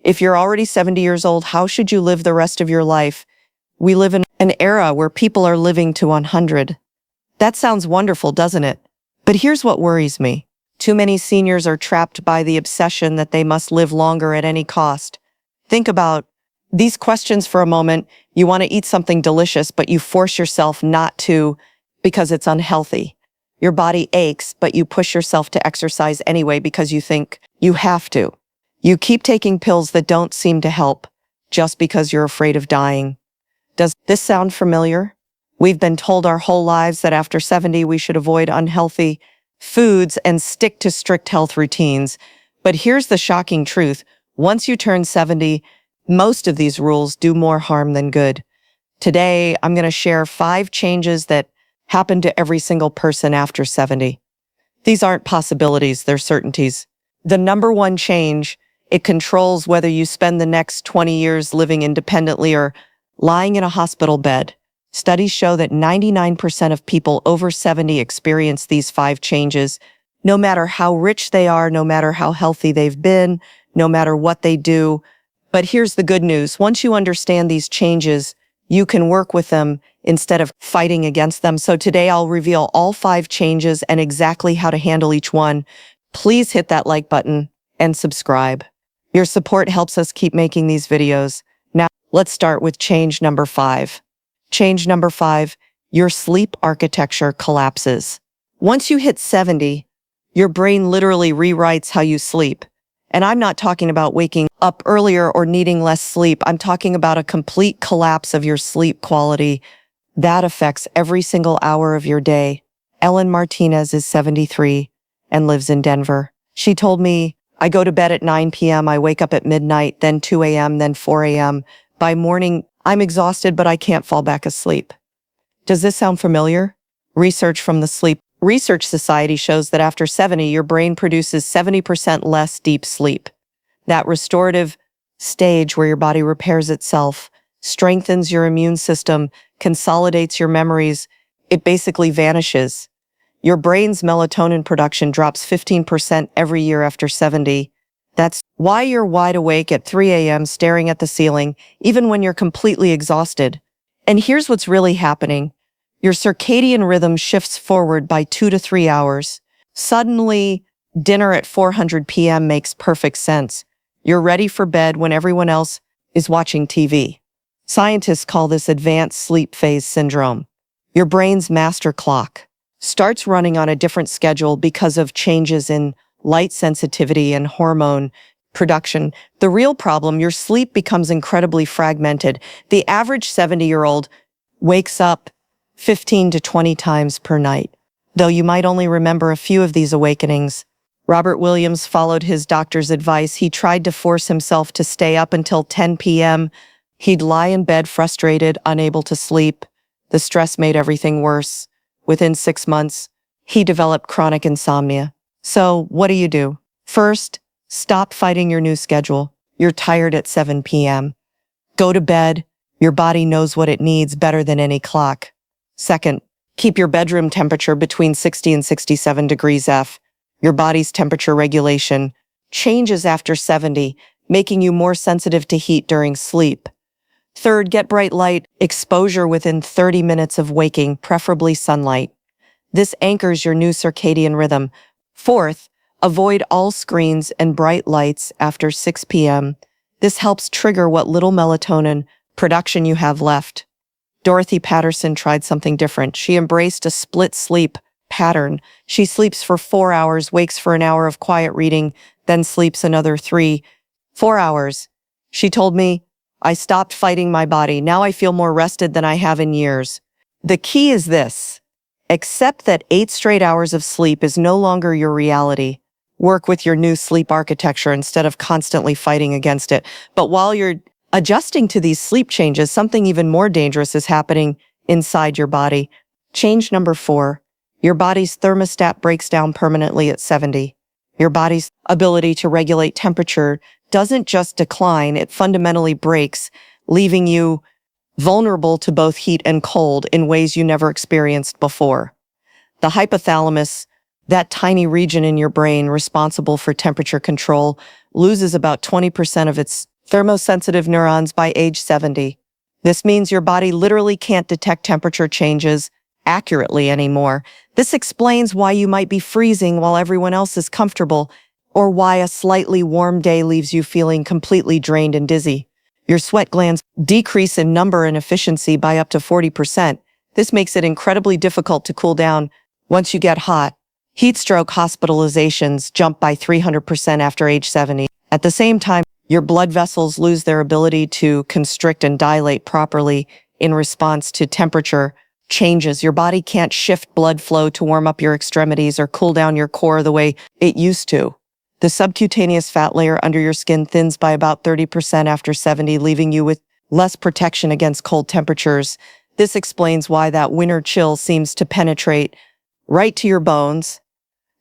If you're already 70 years old, how should you live the rest of your life? We live in an era where people are living to 100. That sounds wonderful, doesn't it? But here's what worries me. Too many seniors are trapped by the obsession that they must live longer at any cost. Think about these questions for a moment. You want to eat something delicious, but you force yourself not to because it's unhealthy. Your body aches, but you push yourself to exercise anyway because you think you have to. You keep taking pills that don't seem to help just because you're afraid of dying. Does this sound familiar? We've been told our whole lives that after 70 we should avoid unhealthy foods and stick to strict health routines. But here's the shocking truth. Once you turn 70, most of these rules do more harm than good. Today, I'm going to share 5 changes that happen to every single person after 70. These aren't possibilities, they're certainties. The number one change, it controls whether you spend the next 20 years living independently or lying in a hospital bed. Studies show that 99% of people over 70 experience these 5 changes, no matter how rich they are, no matter how healthy they've been, no matter what they do. But here's the good news. Once you understand these changes, you can work with them instead of fighting against them. So today I'll reveal all 5 changes and exactly how to handle each one. Please hit that like button and subscribe. Your support helps us keep making these videos. Now, let's start with change number 5. Change number 5, your sleep architecture collapses. Once you hit 70, your brain literally rewrites how you sleep. And I'm not talking about waking up earlier or needing less sleep. I'm talking about a complete collapse of your sleep quality. That affects every single hour of your day. Ellen Martinez is 73 and lives in Denver. She told me, I go to bed at 9 p.m., I wake up at midnight, then 2 a.m., then 4 a.m. By morning, I'm exhausted, but I can't fall back asleep. Does this sound familiar? Research from the Sleep Research Society shows that after 70, your brain produces 70% less deep sleep. That restorative stage where your body repairs itself, strengthens your immune system, consolidates your memories, it basically vanishes. Your brain's melatonin production drops 15% every year after 70. That's why you're wide awake at 3 a.m. staring at the ceiling, even when you're completely exhausted. And here's what's really happening. Your circadian rhythm shifts forward by 2 to 3 hours. Suddenly, dinner at 400 p.m. makes perfect sense. You're ready for bed when everyone else is watching TV. Scientists call this advanced sleep phase syndrome. Your brain's master clock starts running on a different schedule because of changes in light sensitivity and hormone production. The real problem, your sleep becomes incredibly fragmented. The average 70-year-old wakes up 15 to 20 times per night, though you might only remember a few of these awakenings. Robert Williams followed his doctor's advice. He tried to force himself to stay up until 10 p.m. He'd lie in bed frustrated, unable to sleep. The stress made everything worse. Within 6 months, he developed chronic insomnia. So what do? First, stop fighting your new schedule. You're tired at 7 p.m. Go to bed. Your body knows what it needs better than any clock. Second, keep your bedroom temperature between 60 and 67 degrees F. Your body's temperature regulation changes after 70, making you more sensitive to heat during sleep. Third, get bright light exposure within 30 minutes of waking, preferably sunlight. This anchors your new circadian rhythm. Fourth, avoid all screens and bright lights after 6 p.m. This helps trigger what little melatonin production you have left. Dorothy Patterson tried something different. She embraced a split sleep pattern. She sleeps for 4 hours, wakes for an hour of quiet reading, then sleeps another 4 hours. She told me, I stopped fighting my body. Now I feel more rested than I have in years. The key is this. Accept that 8 straight hours of sleep is no longer your reality. Work with your new sleep architecture instead of constantly fighting against it. But while you're adjusting to these sleep changes, something even more dangerous is happening inside your body. Change number 4. Your body's thermostat breaks down permanently at 70. Your body's ability to regulate temperature doesn't just decline, it fundamentally breaks, leaving you vulnerable to both heat and cold in ways you never experienced before. The hypothalamus, that tiny region in your brain responsible for temperature control, loses about 20% of its thermosensitive neurons by age 70. This means your body literally can't detect temperature changes accurately anymore. This explains why you might be freezing while everyone else is comfortable, or why a slightly warm day leaves you feeling completely drained and dizzy. Your sweat glands decrease in number and efficiency by up to 40%. This makes it incredibly difficult to cool down once you get hot. Heat stroke hospitalizations jump by 300% after age 70. At the same time, your blood vessels lose their ability to constrict and dilate properly in response to temperature changes. Your body can't shift blood flow to warm up your extremities or cool down your core the way it used to. The subcutaneous fat layer under your skin thins by about 30% after 70, leaving you with less protection against cold temperatures. This explains why that winter chill seems to penetrate right to your bones.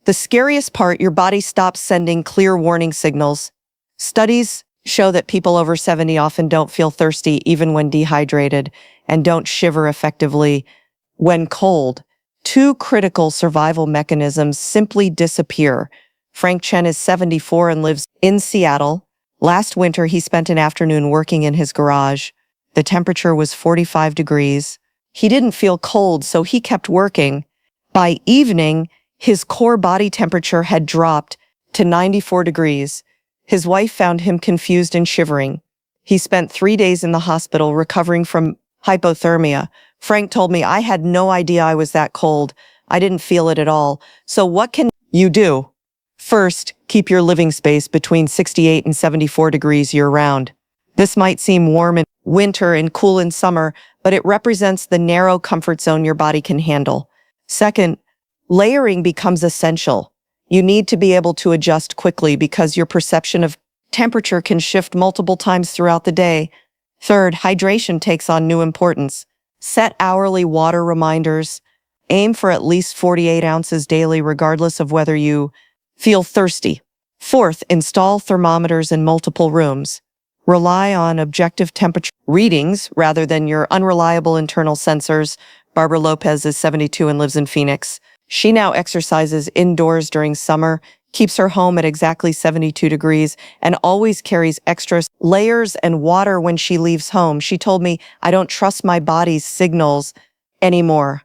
The scariest part, your body stops sending clear warning signals. Studies show that people over 70 often don't feel thirsty even when dehydrated and don't shiver effectively when cold. Two critical survival mechanisms simply disappear. Frank Chen is 74 and lives in Seattle. Last winter, he spent an afternoon working in his garage. The temperature was 45 degrees. He didn't feel cold, so he kept working. By evening, his core body temperature had dropped to 94 degrees. His wife found him confused and shivering. He spent 3 days in the hospital recovering from hypothermia. Frank told me, "I had no idea I was that cold. I didn't feel it at all." So what can you do? First, keep your living space between 68 and 74 degrees year-round. This might seem warm in winter and cool in summer, but it represents the narrow comfort zone your body can handle. Second, layering becomes essential. You need to be able to adjust quickly because your perception of temperature can shift multiple times throughout the day. Third, hydration takes on new importance. Set hourly water reminders. Aim for at least 48 ounces daily, regardless of whether you feel thirsty. Fourth, install thermometers in multiple rooms. Rely on objective temperature readings rather than your unreliable internal sensors. Barbara Lopez is 72 and lives in Phoenix. She now exercises indoors during summer, keeps her home at exactly 72 degrees, and always carries extra layers and water when she leaves home. She told me, "I don't trust my body's signals anymore.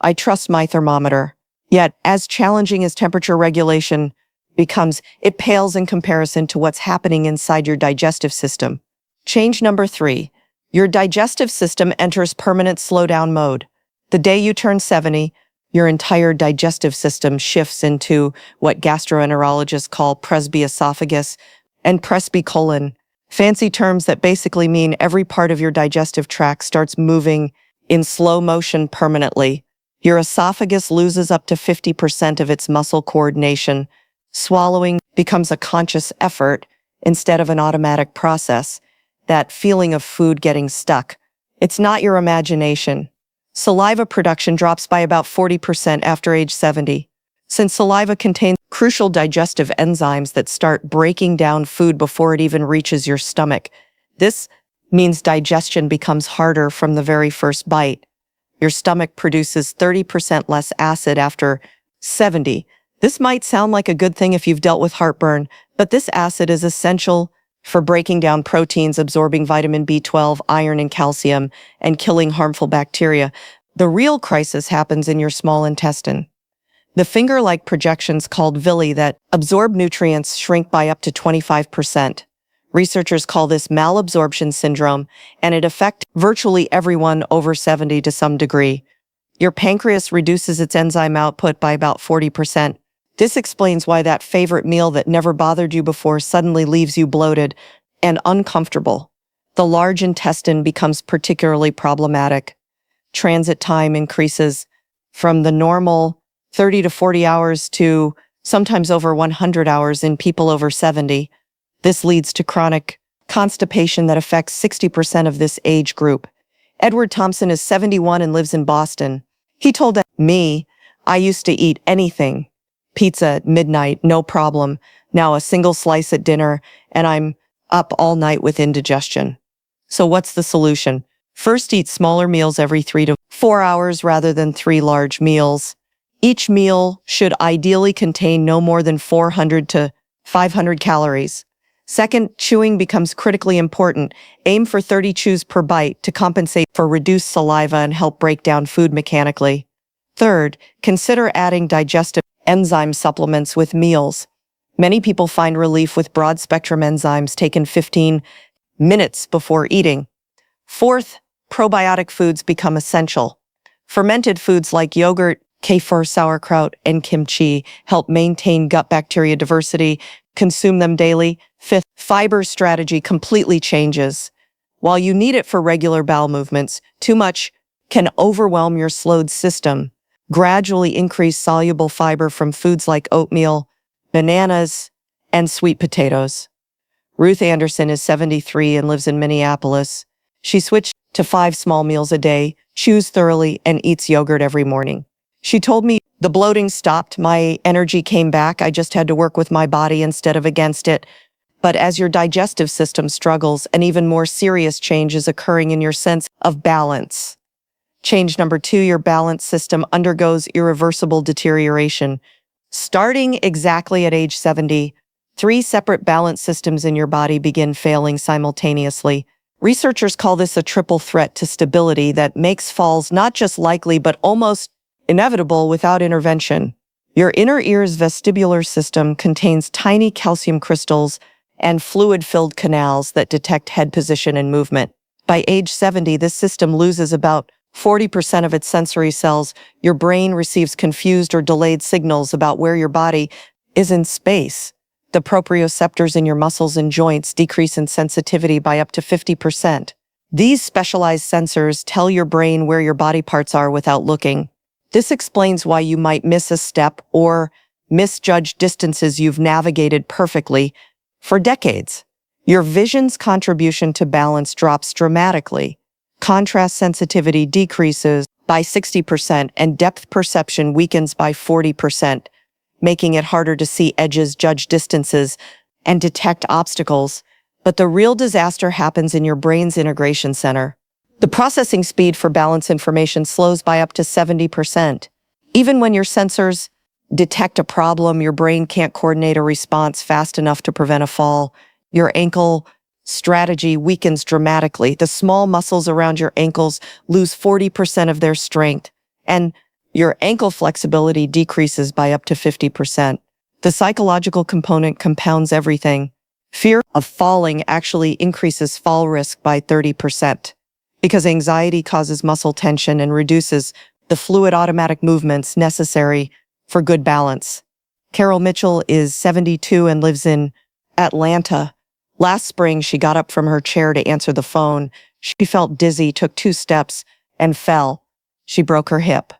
I trust my thermometer." Yet, as challenging as temperature regulation becomes, it pales in comparison to what's happening inside your digestive system. Change number 3. Your digestive system enters permanent slowdown mode. The day you turn 70, your entire digestive system shifts into what gastroenterologists call presbyesophagus and presbycolon, fancy terms that basically mean every part of your digestive tract starts moving in slow motion permanently. Your esophagus loses up to 50% of its muscle coordination. Swallowing becomes a conscious effort instead of an automatic process. That feeling of food getting stuck, it's not your imagination. Saliva production drops by about 40% after age 70. Since saliva contains crucial digestive enzymes that start breaking down food before it even reaches your stomach, this means digestion becomes harder from the very first bite. Your stomach produces 30% less acid after 70. This might sound like a good thing if you've dealt with heartburn, but this acid is essential for breaking down proteins, absorbing vitamin B12, iron, and calcium, and killing harmful bacteria. The real crisis happens in your small intestine. The finger-like projections called villi that absorb nutrients shrink by up to 25%. Researchers call this malabsorption syndrome, and it affects virtually everyone over 70 to some degree. Your pancreas reduces its enzyme output by about 40%. This explains why that favorite meal that never bothered you before suddenly leaves you bloated and uncomfortable. The large intestine becomes particularly problematic. Transit time increases from the normal 30 to 40 hours to sometimes over 100 hours in people over 70. This leads to chronic constipation that affects 60% of this age group. Edward Thompson is 71 and lives in Boston. He told me, "I used to eat anything. Pizza at midnight, no problem. Now a single slice at dinner, and I'm up all night with indigestion." So what's the solution? First, eat smaller meals every 3 to 4 hours rather than 3 large meals. Each meal should ideally contain no more than 400 to 500 calories. Second, chewing becomes critically important. Aim for 30 chews per bite to compensate for reduced saliva and help break down food mechanically. Third, consider adding digestive enzyme supplements with meals. Many people find relief with broad-spectrum enzymes taken 15 minutes before eating. Fourth, probiotic foods become essential. Fermented foods like yogurt, kefir, sauerkraut, and kimchi help maintain gut bacteria diversity. Consume them daily. Fifth, fiber strategy completely changes. While you need it for regular bowel movements, too much can overwhelm your slowed system. Gradually increase soluble fiber from foods like oatmeal, bananas, and sweet potatoes. Ruth Anderson is 73 and lives in Minneapolis. She switched to 5 small meals a day, chews thoroughly, and eats yogurt every morning. She told me, the bloating stopped, my energy came back, I just had to work with my body instead of against it. But as your digestive system struggles, an even more serious change is occurring in your sense of balance. Change number 2, your balance system undergoes irreversible deterioration. Starting exactly at age 70, 3 separate balance systems in your body begin failing simultaneously. Researchers call this a triple threat to stability that makes falls not just likely but almost inevitable without intervention. Your inner ear's vestibular system contains tiny calcium crystals and fluid-filled canals that detect head position and movement. By age 70, this system loses about 40% of its sensory cells. Your brain receives confused or delayed signals about where your body is in space. The proprioceptors in your muscles and joints decrease in sensitivity by up to 50%. These specialized sensors tell your brain where your body parts are without looking. This explains why you might miss a step or misjudge distances you've navigated perfectly for decades. Your vision's contribution to balance drops dramatically. Contrast sensitivity decreases by 60% and depth perception weakens by 40%, making it harder to see edges, judge distances, and detect obstacles. But the real disaster happens in your brain's integration center. The processing speed for balance information slows by up to 70%. Even when your sensors detect a problem, your brain can't coordinate a response fast enough to prevent a fall. Your ankle strategy weakens dramatically. The small muscles around your ankles lose 40% of their strength, and your ankle flexibility decreases by up to 50%. The psychological component compounds everything. Fear of falling actually increases fall risk by 30%, because anxiety causes muscle tension and reduces the fluid automatic movements necessary for good balance. Carol Mitchell is 72 and lives in Atlanta. Last spring, she got up from her chair to answer the phone. She felt dizzy, took 2 steps, and fell. She broke her hip.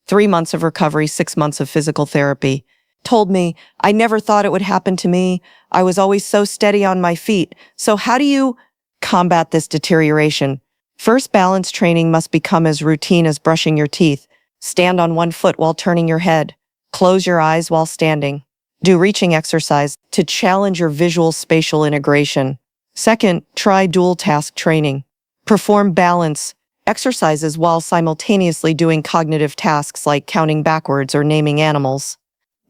3 months of recovery, 6 months of physical therapy. Told me, I never thought it would happen to me. I was always so steady on my feet. So how do you combat this deterioration? First, balance training must become as routine as brushing your teeth. Stand on 1 foot while turning your head. Close your eyes while standing. Do reaching exercise to challenge your visual spatial integration. Second, try dual task training. Perform balance exercises while simultaneously doing cognitive tasks like counting backwards or naming animals.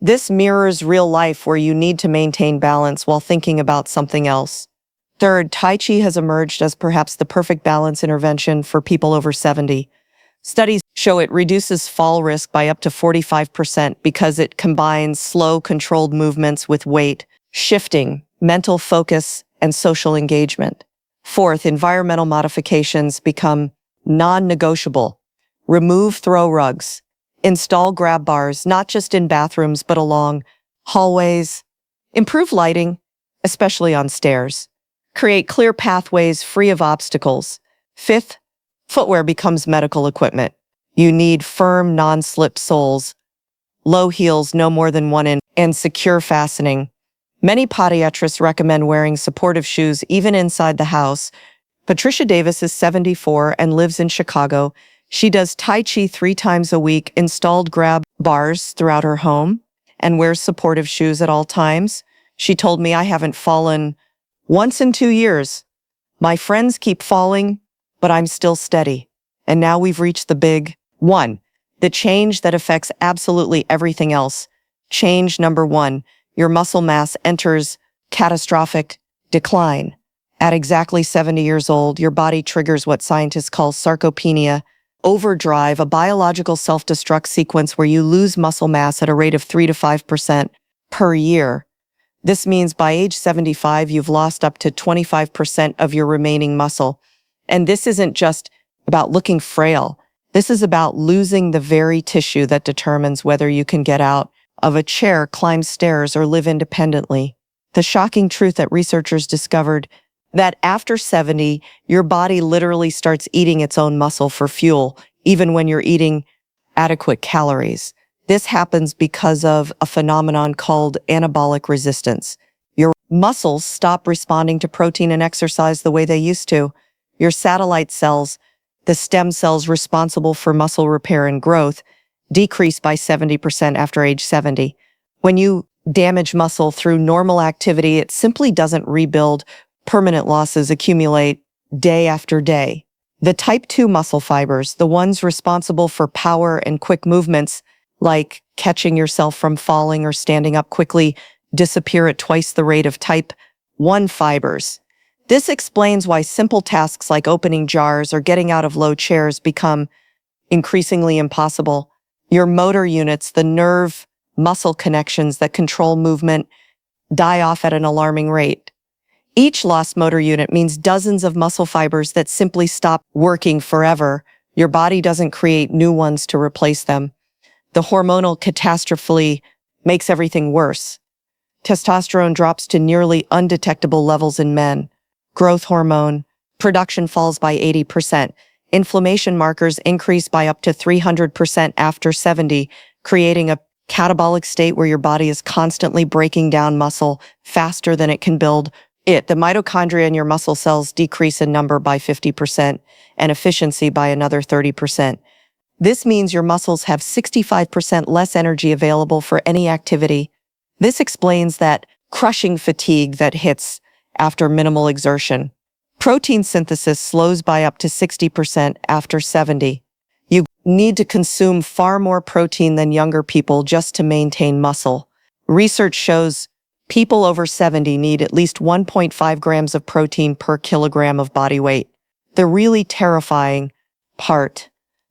This mirrors real life where you need to maintain balance while thinking about something else. Third, Tai Chi has emerged as perhaps the perfect balance intervention for people over 70. Studies show it reduces fall risk by up to 45% because it combines slow, controlled movements with weight, shifting, mental focus, and social engagement. Fourth, environmental modifications become non-negotiable. Remove throw rugs. Install grab bars, not just in bathrooms, but along hallways. Improve lighting, especially on stairs. Create clear pathways free of obstacles. Fifth, footwear becomes medical equipment. You need firm, non-slip soles, low heels no more than 1 inch, and secure fastening. Many podiatrists recommend wearing supportive shoes even inside the house. Patricia Davis is 74 and lives in Chicago. She does Tai Chi 3 times a week, installed grab bars throughout her home, and wears supportive shoes at all times. She told me, I haven't fallen once in 2 years. My friends keep falling, but I'm still steady. And now we've reached the big one, the change that affects absolutely everything else. Change number 1, your muscle mass enters catastrophic decline. At exactly 70 years old, your body triggers what scientists call sarcopenia, overdrive, a biological self-destruct sequence where you lose muscle mass at a rate of 3 to 5% per year. This means by age 75, you've lost up to 25% of your remaining muscle. And this isn't just about looking frail. This is about losing the very tissue that determines whether you can get out of a chair, climb stairs, or live independently. The shocking truth that researchers discovered that after 70, your body literally starts eating its own muscle for fuel, even when you're eating adequate calories. This happens because of a phenomenon called anabolic resistance. Your muscles stop responding to protein and exercise the way they used to. Your satellite cells, the stem cells responsible for muscle repair and growth, decrease by 70% after age 70. When you damage muscle through normal activity, it simply doesn't rebuild. Permanent losses accumulate day after day. The type 2 muscle fibers, the ones responsible for power and quick movements, like catching yourself from falling or standing up quickly, disappear at twice the rate of type 1 fibers. This explains why simple tasks like opening jars or getting out of low chairs become increasingly impossible. Your motor units, the nerve muscle connections that control movement, die off at an alarming rate. Each lost motor unit means dozens of muscle fibers that simply stop working forever. Your body doesn't create new ones to replace them. The hormonal catastrophe makes everything worse. Testosterone drops to nearly undetectable levels in men. Growth hormone production falls by 80%. Inflammation markers increase by up to 300% after 70, creating a catabolic state where your body is constantly breaking down muscle faster than it can build it. The mitochondria in your muscle cells decrease in number by 50% and efficiency by another 30%. This means your muscles have 65% less energy available for any activity. This explains that crushing fatigue that hits after minimal exertion. Protein synthesis slows by up to 60% after 70. You need to consume far more protein than younger people just to maintain muscle. Research shows people over 70 need at least 1.5 grams of protein per kilogram of body weight. The really terrifying part: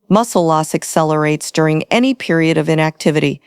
muscle loss accelerates during any period of inactivity.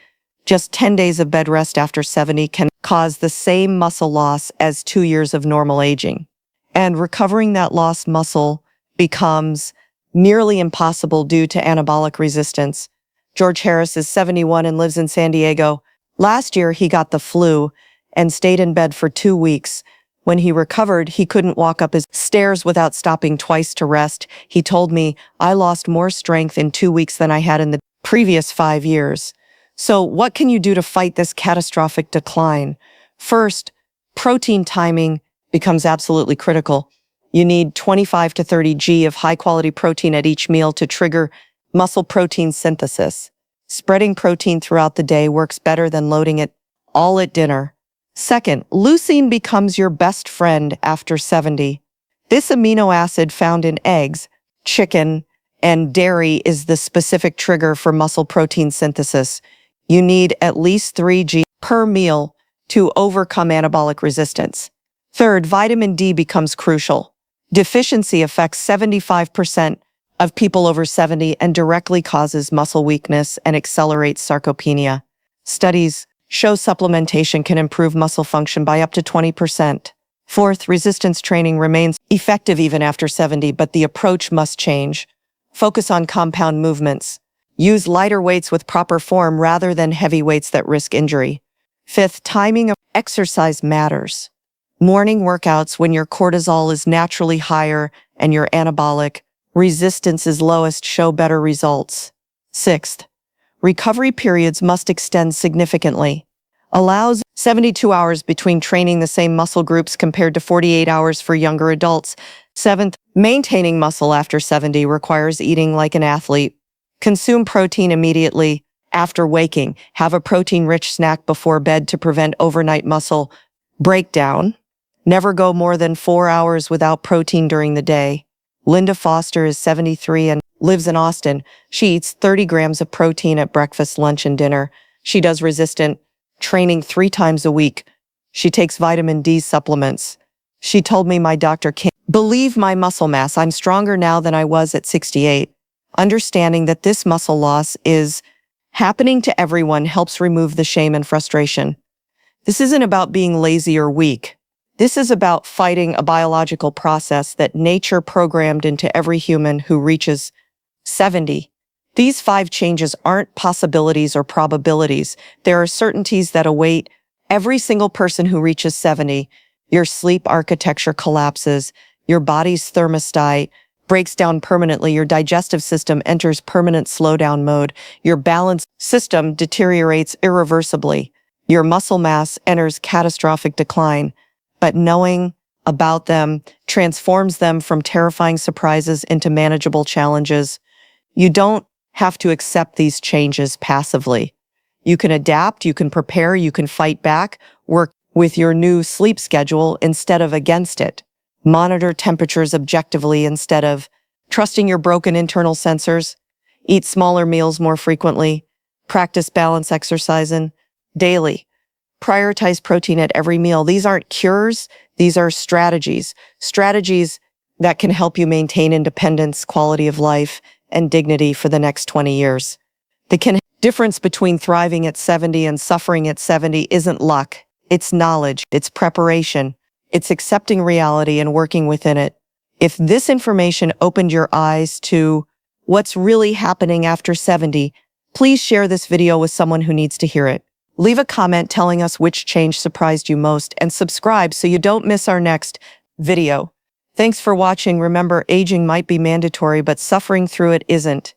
Just 10 days of bed rest after 70 can cause the same muscle loss as 2 years of normal aging. And recovering that lost muscle becomes nearly impossible due to anabolic resistance. George Harris is 71 and lives in San Diego. Last year, he got the flu and stayed in bed for 2 weeks. When he recovered, he couldn't walk up his stairs without stopping twice to rest. He told me, "I lost more strength in 2 weeks than I had in the previous 5 years." So what can you do to fight this catastrophic decline? First, protein timing becomes absolutely critical. You need 25 to 30 g of high-quality protein at each meal to trigger muscle protein synthesis. Spreading protein throughout the day works better than loading it all at dinner. Second, leucine becomes your best friend after 70. This amino acid found in eggs, chicken, and dairy is the specific trigger for muscle protein synthesis. You need at least 3 g per meal to overcome anabolic resistance. Third, vitamin D becomes crucial. Deficiency affects 75% of people over 70 and directly causes muscle weakness and accelerates sarcopenia. Studies show supplementation can improve muscle function by up to 20%. Fourth, resistance training remains effective even after 70, but the approach must change. Focus on compound movements. Use lighter weights with proper form rather than heavy weights that risk injury. Fifth, timing of exercise matters. Morning workouts when your cortisol is naturally higher and your anabolic resistance is lowest show better results. Sixth, recovery periods must extend significantly. Allows 72 hours between training the same muscle groups compared to 48 hours for younger adults. Seventh, maintaining muscle after 70 requires eating like an athlete. Consume protein immediately after waking. Have a protein-rich snack before bed to prevent overnight muscle breakdown. Never go more than 4 hours without protein during the day. Linda Foster is 73 and lives in Austin. She eats 30 grams of protein at breakfast, lunch, and dinner. She does resistant training 3 times a week. She takes vitamin D supplements. She told me my doctor can't believe my muscle mass. I'm stronger now than I was at 68. Understanding that this muscle loss is happening to everyone helps remove the shame and frustration. This isn't about being lazy or weak. This is about fighting a biological process that nature programmed into every human who reaches 70. These 5 changes aren't possibilities or probabilities. There are certainties that await every single person who reaches 70. Your sleep architecture collapses. Your body's thermostat breaks down permanently. Your digestive system enters permanent slowdown mode. Your balance system deteriorates irreversibly. Your muscle mass enters catastrophic decline. But knowing about them transforms them from terrifying surprises into manageable challenges. You don't have to accept these changes passively. You can adapt, you can prepare, you can fight back, work with your new sleep schedule instead of against it. Monitor temperatures objectively instead of trusting your broken internal sensors. Eat smaller meals more frequently. Practice balance exercising daily. Prioritize protein at every meal. These aren't cures, these are strategies. Strategies that can help you maintain independence, quality of life, and dignity for the next 20 years. The difference between thriving at 70 and suffering at 70 isn't luck. It's knowledge, it's preparation, it's accepting reality and working within it. If this information opened your eyes to what's really happening after 70, please share this video with someone who needs to hear it. Leave a comment telling us which change surprised you most and subscribe so you don't miss our next video. Thanks for watching. Remember, aging might be mandatory, but suffering through it isn't.